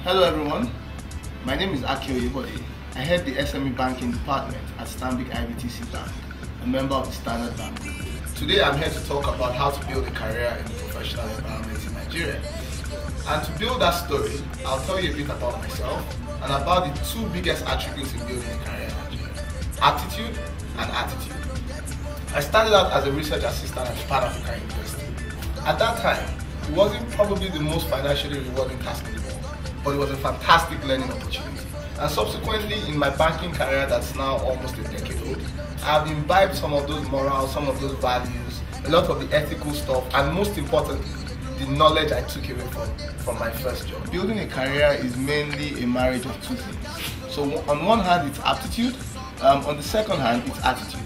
Hello everyone, my name is Akin. I head the SME banking department at Stanbic IBTC Bank, a member of the Standard Bank. Today I'm here to talk about how to build a career in the professional environment in Nigeria. And to build that story, I'll tell you a bit about myself and about the two biggest attributes in building a career in Nigeria: aptitude and attitude. I started out as a research assistant at Pan African University. At that time, it wasn't probably the most financially rewarding task in the world, but it was a fantastic learning opportunity. And subsequently, in my banking career that's now almost a decade old, I've imbibed some of those morals, some of those values, a lot of the ethical stuff, and most importantly, the knowledge I took away from my first job. Building a career is mainly a marriage of two things. So on one hand, it's aptitude, on the second hand, it's attitude.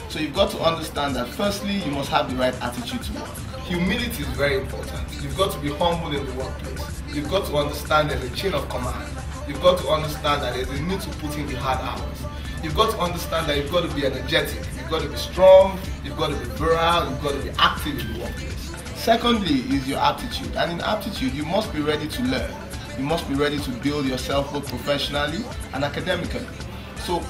So you've got to understand that firstly, you must have the right attitude to work. Humility is very important. You've got to be humble in the workplace. You've got to understand there's a chain of command. You've got to understand that there's a need to put in the hard hours. You've got to understand that you've got to be energetic. You've got to be strong. You've got to be virile. You've got to be active in the workplace. Secondly is your aptitude. And in aptitude, you must be ready to learn. You must be ready to build yourself both professionally and academically. So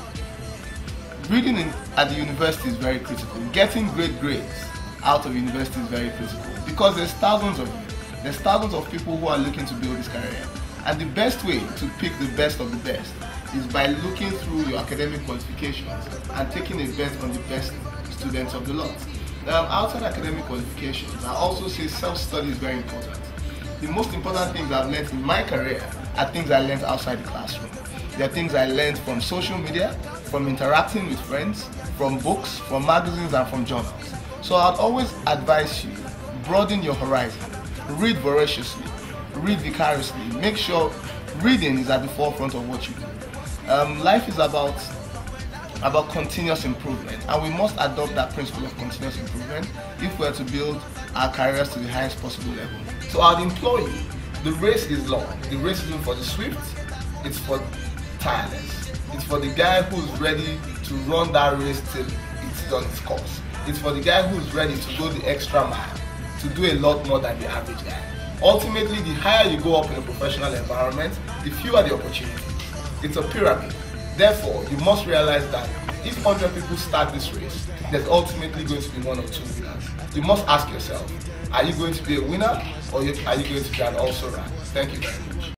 reading at the university is very critical. Getting great grades out of university is very critical because there's thousands of you. There's thousands of people who are looking to build this career. And the best way to pick the best of the best is by looking through your academic qualifications and taking a bet on the best students of the lot. Outside academic qualifications, I also say self-study is very important. The most important things I've learned in my career are things I learned outside the classroom. There are things I learned from social media, from interacting with friends, from books, from magazines, and from journals. So I'd always advise you, broaden your horizon, read voraciously, read vicariously, make sure reading is at the forefront of what you do. Life is about continuous improvement, and we must adopt that principle of continuous improvement if we're to build our careers to the highest possible level. So I'd implore you, the race is long. The race isn't for the swift, it's for tireless. It's for the guy who's ready to run that race till it's done its course. It's for the guy who's ready to go the extra mile, to do a lot more than the average guy. Ultimately, the higher you go up in a professional environment, the fewer the opportunities. It's a pyramid. Therefore, you must realize that if 100 people start this race, there's ultimately going to be one or two winners. You must ask yourself, are you going to be a winner or are you going to be an also-ran? Thank you very much.